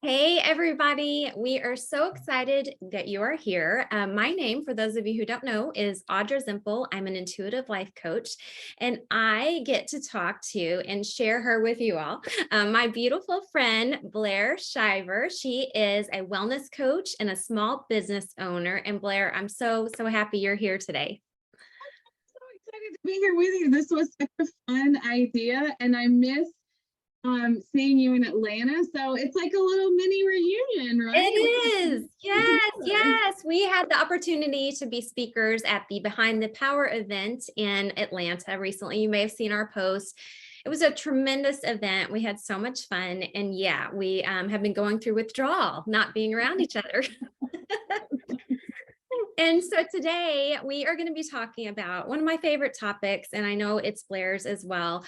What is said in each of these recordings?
Hey, everybody. We are so excited that you are here. My name, for those of you who don't know, is Audra Zimpel. I'm an intuitive life coach, and I get to talk to and share her with you all. My beautiful friend, Blair Shiver. She is a wellness coach and a small business owner. And Blair, I'm so happy you're here today. So excited to be here with you. This was such a fun idea, and I miss seeing you in Atlanta. So it's like a little mini reunion, right? It is. Yes. We had the opportunity to be speakers at the Behind the Power event in Atlanta recently. You may have seen our post. It was a tremendous event. We had so much fun. And yeah, we have been going through withdrawal, not being around each other. And so today we are going to be talking about one of my favorite topics, and I know it's Blair's as well,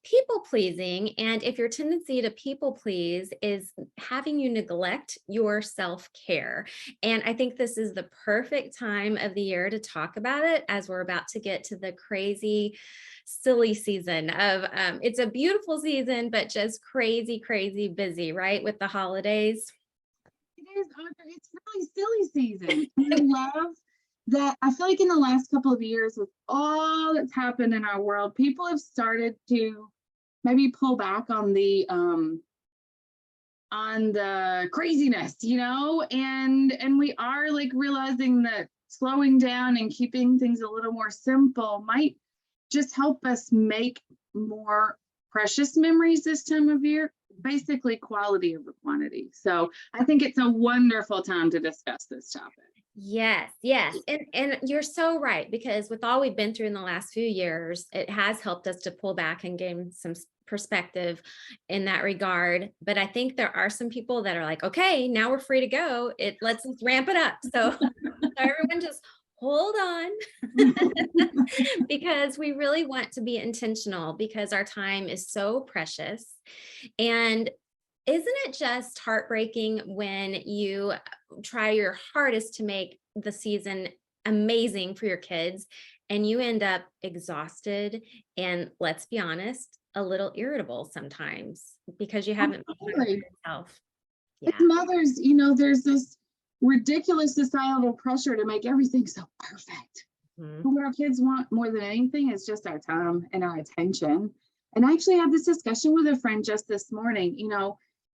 people pleasing. And if your tendency to people please is having you neglect your self-care. And I think this is the perfect time of the year to talk about it, as we're about to get to the crazy, silly season of, it's a beautiful season, but just crazy busy, right? With the holidays. It is, Audra. It's really silly season. And I love that. I feel like in the last couple of years, with all that's happened in our world, people have started to maybe pull back on the craziness, and we are like realizing that slowing down and keeping things a little more simple might just help us make more precious memories this time of year, basically quality over quantity. So I think it's a wonderful time to discuss this topic. Yes. And you're so right, because with all we've been through in the last few years, it has helped us to pull back and gain some perspective in that regard. But I think there are some people that are like, okay, now we're free to go. Let's ramp it up. So everyone just hold on because we really want to be intentional, because our time is so precious. And isn't it just heartbreaking when you try your hardest to make the season amazing for your kids and you end up exhausted and, let's be honest, a little irritable sometimes because you haven't been time for yourself. As Yeah. mothers, there's this ridiculous societal pressure to make everything so perfect. Mhm. What our kids want more than anything is just our time and our attention. And I actually had this discussion with a friend just this morning.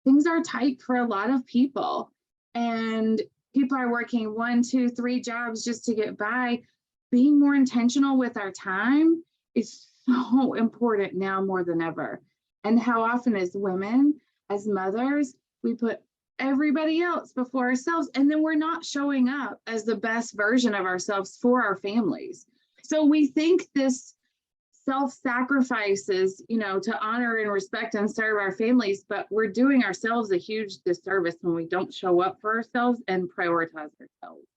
Things are tight for a lot of people, and people are working 1, 2, 3 jobs just to get by. Being more intentional with our time is so important now more than ever. And how often, as women, as mothers, we put everybody else before ourselves, and then we're not showing up as the best version of ourselves for our families. So we think this self-sacrifices, to honor and respect and serve our families, but we're doing ourselves a huge disservice when we don't show up for ourselves and prioritize ourselves.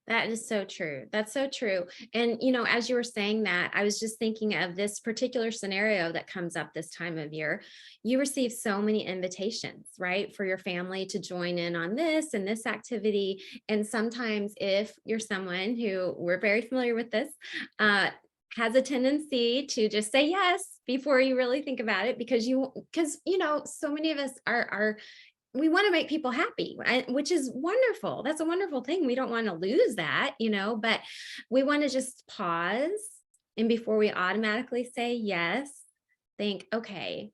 That is so true. That's so true. And, as you were saying that, I was just thinking of this particular scenario that comes up this time of year. You receive so many invitations, right, for your family to join in on this and this activity. And sometimes if you're someone who, we're very familiar with this, has a tendency to just say yes before you really think about it, because so many of us are we want to make people happy, which is wonderful. That's a wonderful thing. We don't want to lose that, but we want to just pause. And before we automatically say yes, think, okay,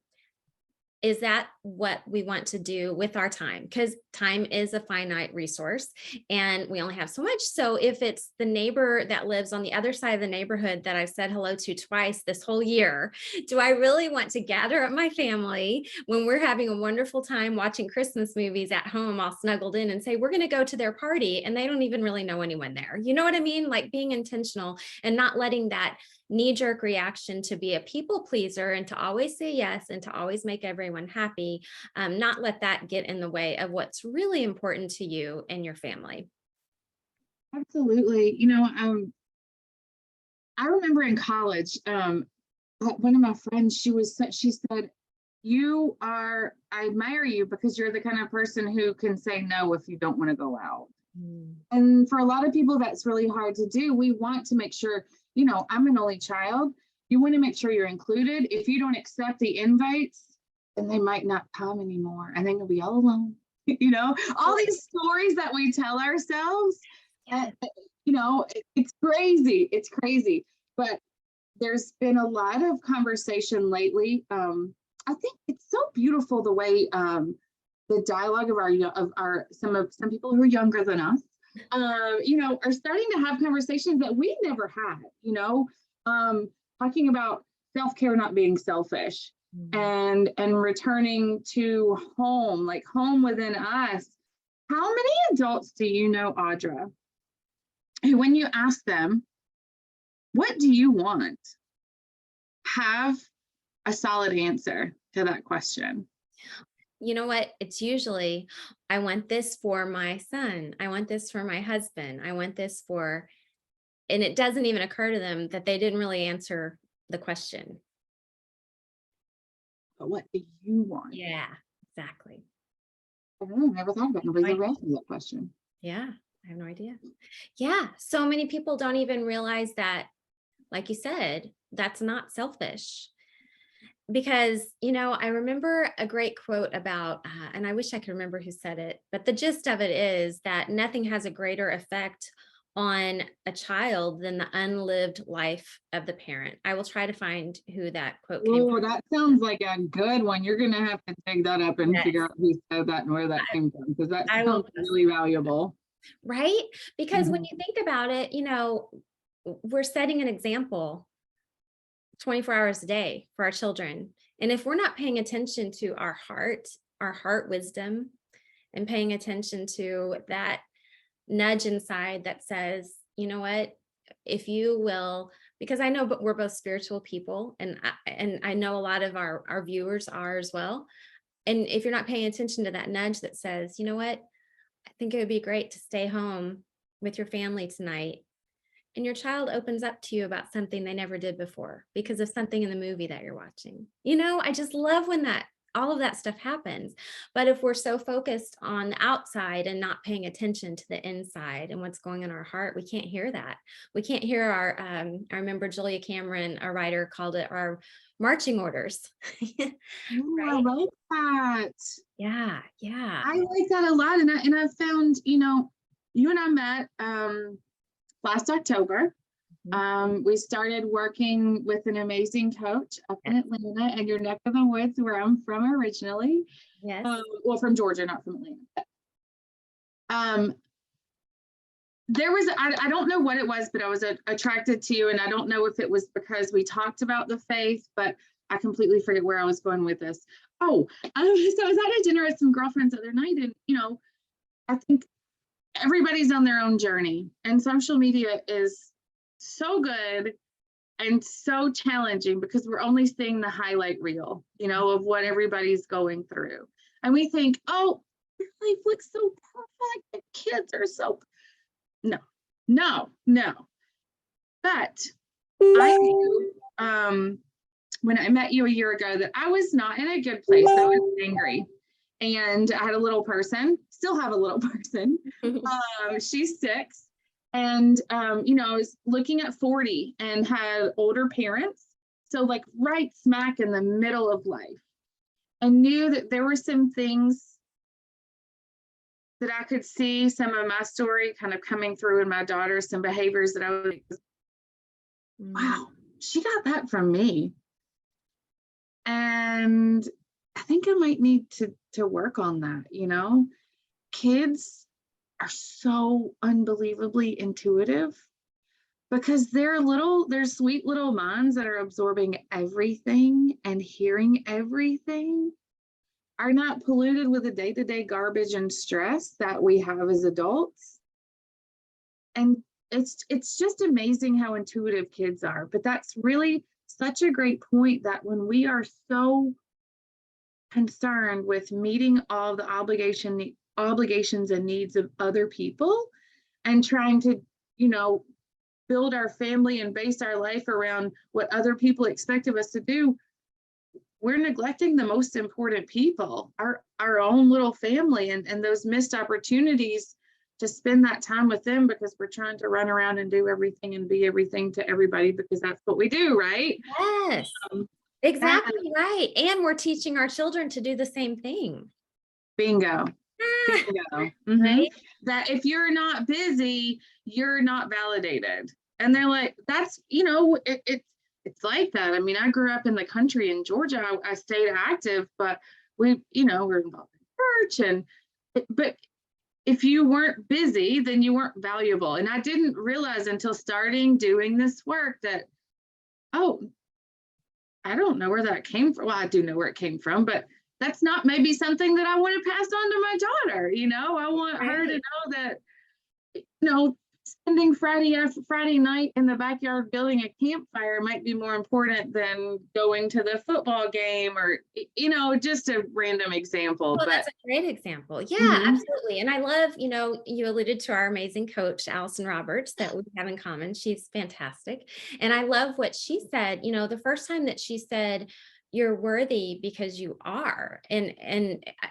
is that what we want to do with our time? Because time is a finite resource and we only have so much. So if it's the neighbor that lives on the other side of the neighborhood that I've said hello to twice this whole year, do I really want to gather up my family when we're having a wonderful time watching Christmas movies at home, all snuggled in, and say, we're going to go to their party and they don't even really know anyone there? You know what I mean? Like being intentional and not letting that knee-jerk reaction to be a people pleaser and to always say yes and to always make everyone happy, not let that get in the way of what's really important to you and your family. Absolutely. I remember in college, one of my friends, she said, I admire you because you're the kind of person who can say no if you don't want to go out. And for a lot of people, that's really hard to do. We want to make sure, I'm an only child. You want to make sure you're included. If you don't accept the invites, then they might not come anymore, and then you'll be all alone. All these stories that we tell ourselves. Yeah. It's crazy. It's crazy. But there's been a lot of conversation lately. I think it's so beautiful the way the dialogue of some people who are younger than us, are starting to have conversations that we never had. Talking about self-care not being selfish, and returning to home, like home within us. How many adults do you know, Audra, who, when you ask them, what do you want, have a solid answer to that question? You know what? It's usually, I want this for my son. I want this for my husband. I want this for, and it doesn't even occur to them that they didn't really answer the question. But what do you want? Yeah, exactly. I don't know. I never thought about it. Nobody's ever asked me that question. Yeah, I have no idea. Yeah, so many people don't even realize that, like you said, that's not selfish. Because, I remember a great quote about, and I wish I could remember who said it, but the gist of it is that nothing has a greater effect on a child than the unlived life of the parent. I will try to find who that quote came from. Oh, that sounds like a good one. You're going to have to dig that up and figure out who said that and where that came from, because that sounds really valuable. Right? Because when you think about it, we're setting an example 24 hours a day for our children. And if we're not paying attention to our heart wisdom, and paying attention to that nudge inside that says, you know what, if you will, because I know, but we're both spiritual people, and I know a lot of our viewers are as well. And if you're not paying attention to that nudge that says, you know what, I think it would be great to stay home with your family tonight, and your child opens up to you about something they never did before because of something in the movie that you're watching. I just love when all of that stuff happens. But if we're so focused on the outside and not paying attention to the inside and what's going on in our heart, we can't hear that. We can't hear I remember Julia Cameron, a writer, called it our marching orders. Right? I like that. Yeah. I like that a lot. And I found, you and I met last October. We started working with an amazing coach up in Atlanta, and your neck of the woods, where I'm from originally. Yes. Well, from Georgia, not from Atlanta. There was, I don't know what it was, but I was attracted to you, and I don't know if it was because we talked about the faith, but I completely forget where I was going with this. So I was at a dinner with some girlfriends the other night, and I think everybody's on their own journey, and social media is so good and so challenging because we're only seeing the highlight reel, of what everybody's going through. And we think, oh, your life looks so perfect. The kids are so, no. But I knew, when I met you a year ago, that I was not in a good place. I was angry. And I had a little person, still have a little person. She's 6. And, I was looking at 40 and had older parents. So like right smack in the middle of life, and knew that there were some things that I could see some of my story kind of coming through in my daughter, some behaviors that I was like, wow, she got that from me. And I think I might need to work on that. Kids are so unbelievably intuitive because they're sweet little minds that are absorbing everything and hearing everything, are not polluted with the day-to-day garbage and stress that we have as adults. And it's just amazing how intuitive kids are. But that's really such a great point, that when we are so concerned with meeting all the obligations and needs of other people, and trying to, build our family and base our life around what other people expect of us to do, we're neglecting the most important people, our own little family, and those missed opportunities to spend that time with them, because we're trying to run around and do everything and be everything to everybody, because that's what we do, right? Yes, exactly right. And we're teaching our children to do the same thing. Bingo. Bingo. Mhm. right? That if you're not busy, you're not validated. And they're like, that's, it's like that. I mean, I grew up in the country in Georgia. I stayed active, but we're involved in church but if you weren't busy, then you weren't valuable. And I didn't realize until starting doing this work that, oh, I don't know where that came from. Well, I do know where it came from, but that's not maybe something that I want to pass on to my daughter. I want her to Right. know that, spending Friday night in the backyard building a campfire might be more important than going to the football game or, just a random example. Well, But that's a great example. Yeah, mhm. absolutely. And I love, you alluded to our amazing coach, Allison Roberts, that we have in common. She's fantastic. And I love what she said, the first time that she said, you're worthy because you are. And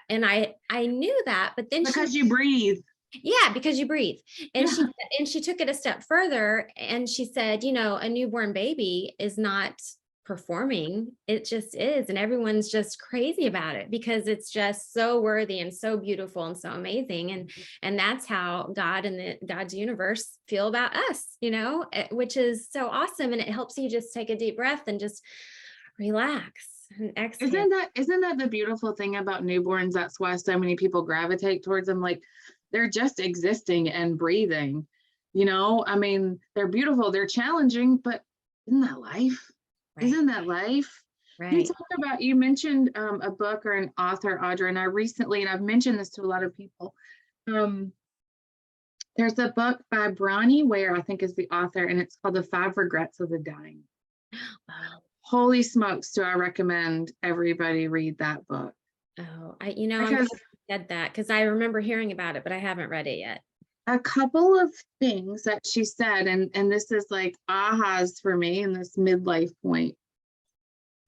I knew that, but then she Because you breathe. yeah, because you breathe. And Yeah. she took it a step further and she said, a newborn baby is not performing. It just is. And everyone's just crazy about it because it's just so worthy and so beautiful and so amazing. And that's how God and God's universe feel about us, which is so awesome. And it helps you just take a deep breath and just relax and exhale. Isn't that the beautiful thing about newborns? That's why so many people gravitate towards them. Like they're just existing and breathing. I mean, they're beautiful, they're challenging, but isn't that life? Right. Isn't that life? Right. You mentioned a book or an author, Audra, and I've mentioned this to a lot of people. Um, there's a book by Bronnie Ware, I think is the author, and it's called The Five Regrets of the Dying. Oh, Holy smokes, do I recommend everybody read that book? I'm glad Because you said that because I remember hearing about it, but I haven't read it yet. a couple of things that she said, and this is like ahas for me in this midlife point.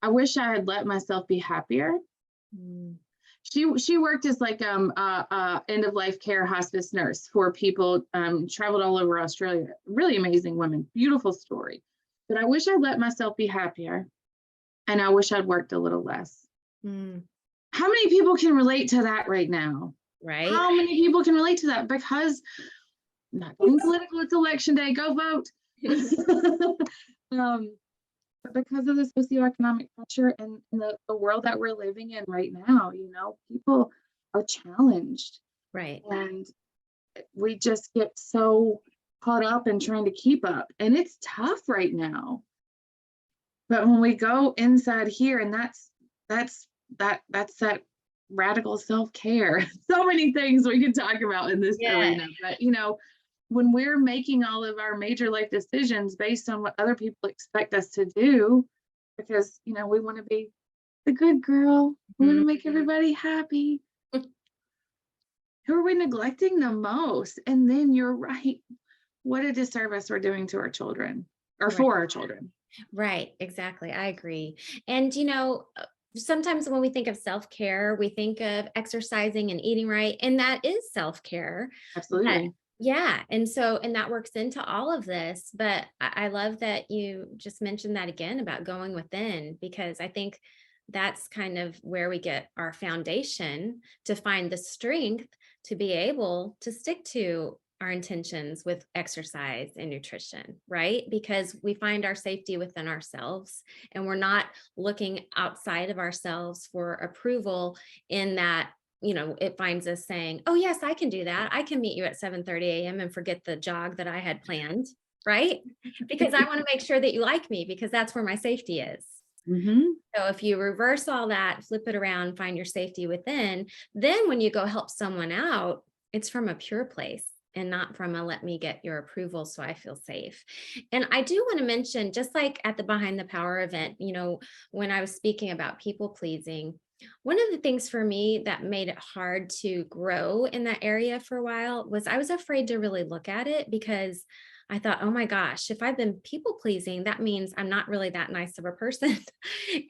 I wish I had let myself be happier. Mm, She worked as like end of life care hospice nurse for people, traveled all over Australia. Really amazing woman, beautiful story. But I wish I'd let myself be happier, and I wish I'd worked a little less. mm, How many people can relate to that right now? right? How many people can relate to that? Because not getting political, it's election day, go vote. um, but because of the socioeconomic pressure and the world that we're living in right now, people are challenged Right. and we just get so caught up in trying to keep up. And it's tough right now. But when we go inside here, and that's that radical self-care. So many things we can talk about in this Yeah. arena. But when we're making all of our major life decisions based on what other people expect us to do, because we want to be the good girl, we want to make Mhm. everybody happy. Who are we neglecting the most? And then you're right. What a disservice we're doing to our children or Right. for our children. Right. Exactly. I agree. And, sometimes when we think of self-care, we think of exercising and eating right, and that is self-care. But Absolutely. yeah, and that works into all of this. But I love that you just mentioned that again about going within, because I think that's kind of where we get our foundation to find the strength to be able to stick to our intentions with exercise and nutrition, right? Because we find our safety within ourselves and we're not looking outside of ourselves for approval in that it finds us saying, oh yes, I can do that. I can meet you at 7:30 a.m. and forget the jog that I had planned, right? Because I want to make sure that you like me because that's where my safety is. Hmm. So if you reverse all that, flip it around, find your safety within, then when you go help someone out, it's from a pure place and not from a let me get your approval so I feel safe. And I do want to mention, just like at the Behind the Power event, when I was speaking about people pleasing, one of the things for me that made it hard to grow in that area for a while was I was afraid to really look at it because I thought, oh my gosh, if I've been people pleasing, that means I'm not really that nice of a person.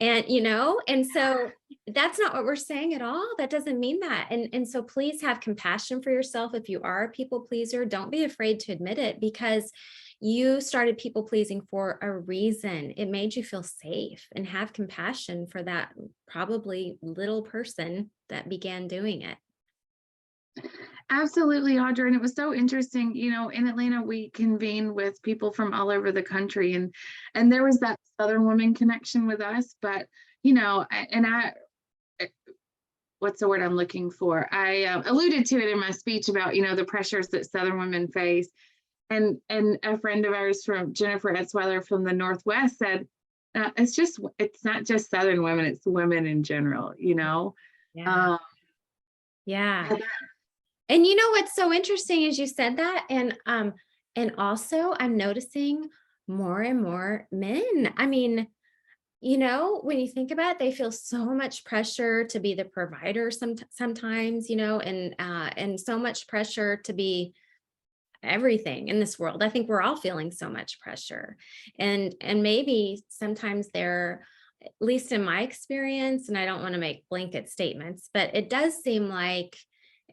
And so that's not what we're saying at all. That doesn't mean that. And so please have compassion for yourself. If you are a people pleaser, don't be afraid to admit it because you started people pleasing for a reason. It made you feel safe, and have compassion for that probably little person that began doing it. Absolutely, Audra. And it was so interesting. In Atlanta, we convened with people from all over the country, and there was that Southern woman connection with us. But what's the word I'm looking for? I alluded to it in my speech about the pressures that Southern women face, and a friend of ours from Jennifer Etzweiler from the Northwest said, it's not just Southern women, it's women in general. Yeah. Um, Yeah. And what's so interesting is you said that, and also I'm noticing more and more men. I mean, when you think about it, they feel so much pressure to be the provider sometimes, and so much pressure to be everything in this world. I think we're all feeling so much pressure. And maybe sometimes they're, at least in my experience, and I don't want to make blanket statements, but it does seem like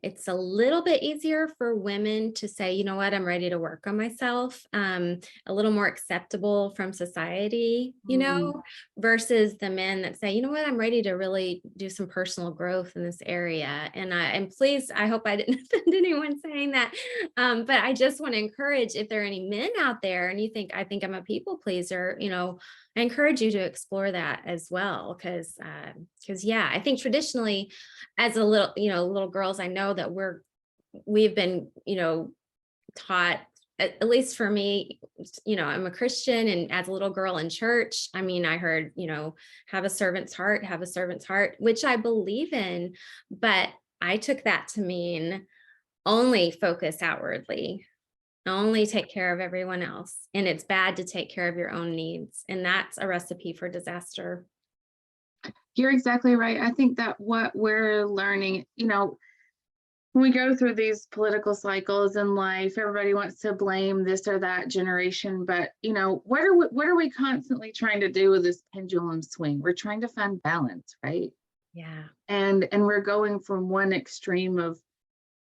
it's a little bit easier for women to say, you know what, I'm ready to work on myself, a little more acceptable from society, versus the men that say, you know what, I'm ready to really do some personal growth in this area. And please, I hope I didn't offend anyone saying that. But I just want to encourage, if there are any men out there and you think, I think I'm a people pleaser, I encourage you to explore that as well. Because yeah, I think traditionally, as a little girls, I know that we've been, taught, at least for me, I'm a Christian, and as a little girl in church, I mean, I heard, have a servant's heart, which I believe in, but I took that to mean only focus outwardly, only take care of everyone else. And it's bad to take care of your own needs. And that's a recipe for disaster. You're exactly right. I think that what we're learning, when we go through these political cycles in life, everybody wants to blame this or that generation. But, what are we constantly trying to do with this pendulum swing? We're trying to find balance, right? Yeah. And we're going from one extreme of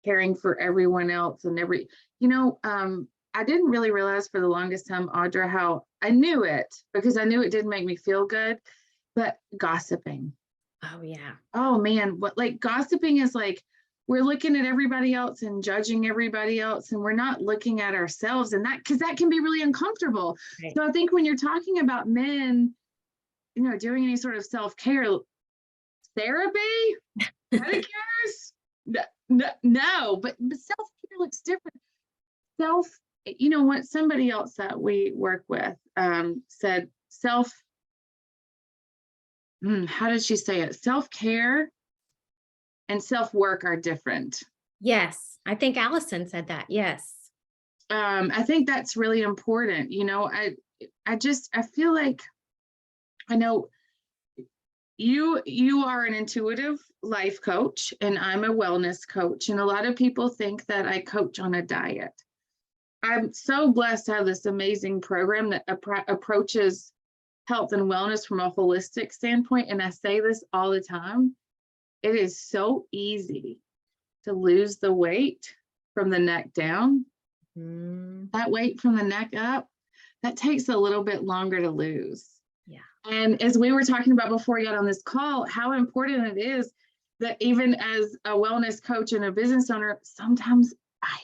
caring for everyone else and I didn't really realize for the longest time, Audra, how I knew it because I knew it didn't make me feel good, but gossiping. Oh, yeah. Oh man, what like gossiping is like we're looking at everybody else and judging everybody else, and we're not looking at ourselves, and that because that can be really uncomfortable. Right. So I think when you're talking about men, doing any sort of self-care therapy, pedicures, no, but self-care looks different. What somebody else that we work with said how did she say it? Self-care and self-work are different. Yes. I think Allison said that. Yes. I think that's really important. I feel like I know you are an intuitive life coach and I'm a wellness coach. And a lot of people think that I coach on a diet. I'm so blessed to have this amazing program that approaches health and wellness from a holistic standpoint. And I say this all the time. It is so easy to lose the weight from the neck down. That weight from the neck up, that takes a little bit longer to lose. Yeah. And as we were talking about before we got on this call, how important it is that even as a wellness coach and a business owner, sometimes I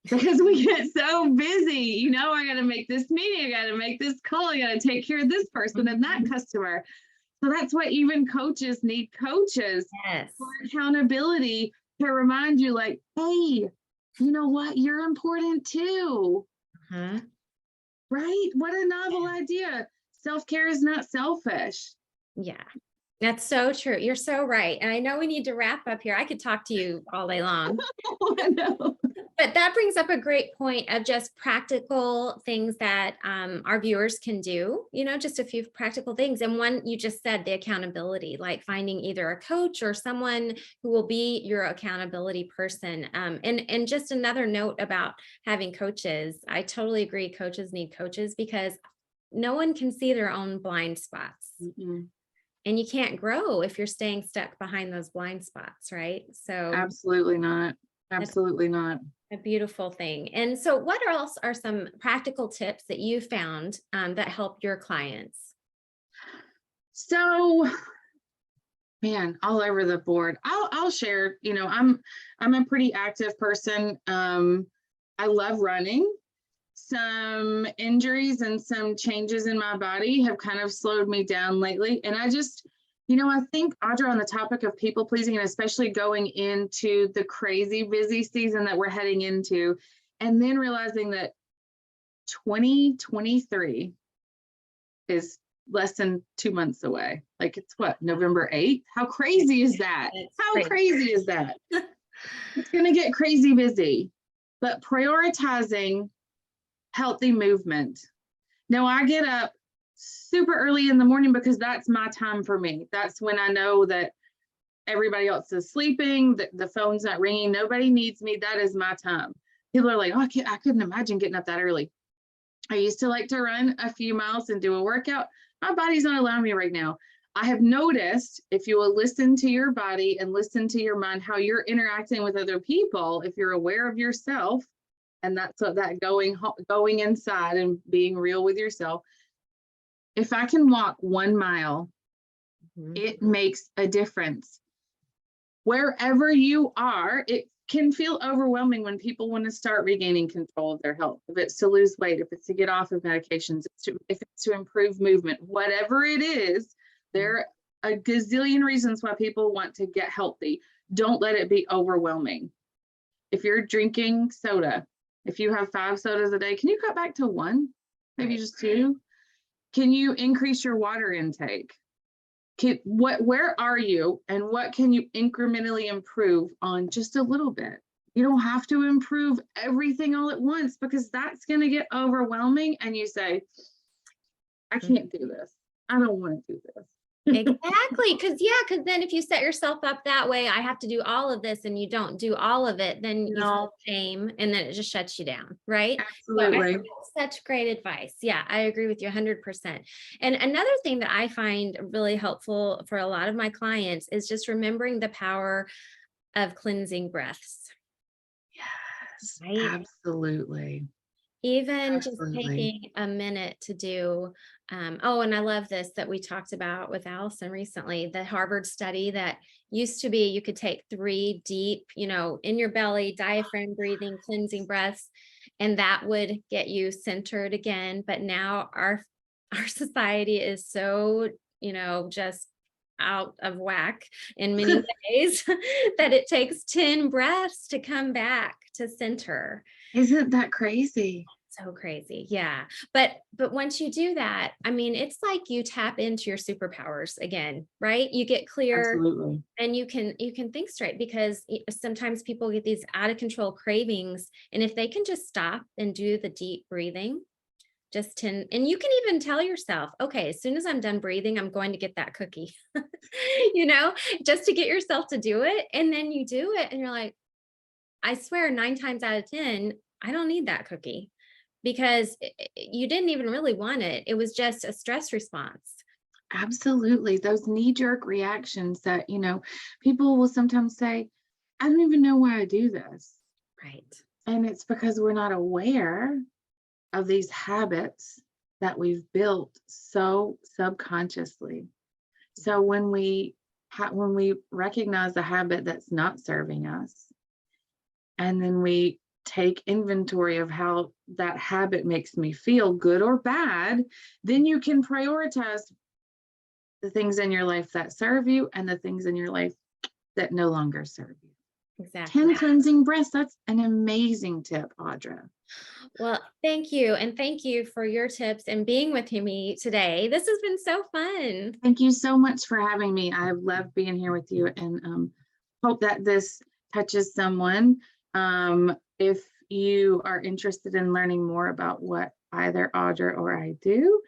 because we get so busy, I got to make this meeting, I got to make this call, I got to take care of this person and that customer. So that's why even coaches need coaches for accountability to remind you like, hey, you know what? You're important too. Right? What a novel idea. Self-care is not selfish. Yeah. That's so true. You're so right. And I know we need to wrap up here. I could talk to you all day long. I know. But that brings up a great point of just practical things that our viewers can do, just a few practical things. And one, you just said the accountability, like finding either a coach or someone who will be your accountability person. And just another note about having coaches. I totally agree. Coaches need coaches because no one can see their own blind spots. And you can't grow if you're staying stuck behind those blind spots, right? So absolutely not. Absolutely not. A beautiful thing. And so what else are some practical tips that you found that help your clients? So Man, all over the board. I'll share, I'm a pretty active person. I love running. Some injuries and some changes in my body have kind of slowed me down lately. And I think, Audra, on the topic of people pleasing, and especially going into the crazy busy season that we're heading into, and then realizing that 2023 is less than 2 months away. Like, it's what, November 8th? How crazy is that? How crazy is that? It's going to get crazy busy, but prioritizing healthy movement. Now, I get up super early in the morning because that's my time for me. That's when I know that everybody else is sleeping, the phone's not ringing, nobody needs me. That is my time. People are like, oh, I couldn't imagine getting up that early. I used to like to run a few miles and do a workout. My body's not allowing me right now. I have noticed, if you will listen to your body and listen to your mind, how you're interacting with other people, if you're aware of yourself, and that's what that going inside and being real with yourself. If I can walk 1 mile, it makes a difference. Wherever you are, it can feel overwhelming when people want to start regaining control of their health. If it's to lose weight, if it's to get off of medications, if it's to improve movement, whatever it is, there are a gazillion reasons why people want to get healthy. Don't let it be overwhelming. If you're drinking soda, if you have 5 sodas a day, can you cut back to 1? Maybe just 2? Can you increase your water intake? Where are you, and what can you incrementally improve on just a little bit? You don't have to improve everything all at once, because that's going to get overwhelming and you say, I can't do this. I don't want to do this. Exactly. Because then if you set yourself up that way, I have to do all of this, and you don't do all of it, then you feel shame, and then it just shuts you down. Right. Absolutely. So such great advice. Yeah, I agree with you 100%. And another thing that I find really helpful for a lot of my clients is just remembering the power of cleansing breaths. Yes, right? absolutely. Even just Absolutely. taking a minute to do, oh, and I love this that we talked about with Allison recently, the Harvard study that used to be you could take 3 deep, in your belly, diaphragm breathing, cleansing breaths, and that would get you centered again. But now our society is so, just out of whack in many ways that it takes 10 breaths to come back to center. Isn't that crazy? So crazy. Yeah. But once you do that, I mean, it's like you tap into your superpowers again, right? You get clear. Absolutely. And you can think straight, because sometimes people get these out of control cravings. And if they can just stop and do the deep breathing, and you can even tell yourself, okay, as soon as I'm done breathing, I'm going to get that cookie, just to get yourself to do it. And then you do it and you're like, I swear 9 times out of 10, I don't need that cookie, because you didn't even really want it. It was just a stress response. Absolutely. Those knee-jerk reactions that, people will sometimes say, I don't even know why I do this. Right. And it's because we're not aware of these habits that we've built so subconsciously. So when we recognize the habit that's not serving us, and then we take inventory of how that habit makes me feel, good or bad, then you can prioritize the things in your life that serve you and the things in your life that no longer serve you. Exactly. 10 cleansing breaths. That's an amazing tip, Audra. Well, thank you. And thank you for your tips and being with me today. This has been so fun. Thank you so much for having me. I've loved being here with you, and hope that this touches someone. If you are interested in learning more about what either Audra or I do,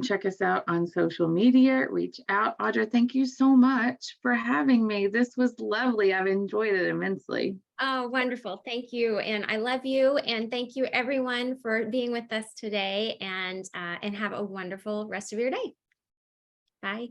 check us out on social media, reach out. Audra, thank you so much for having me. This was lovely. I've enjoyed it immensely. Oh, wonderful. Thank you. And I love you. And thank you everyone for being with us today, and have a wonderful rest of your day. Bye.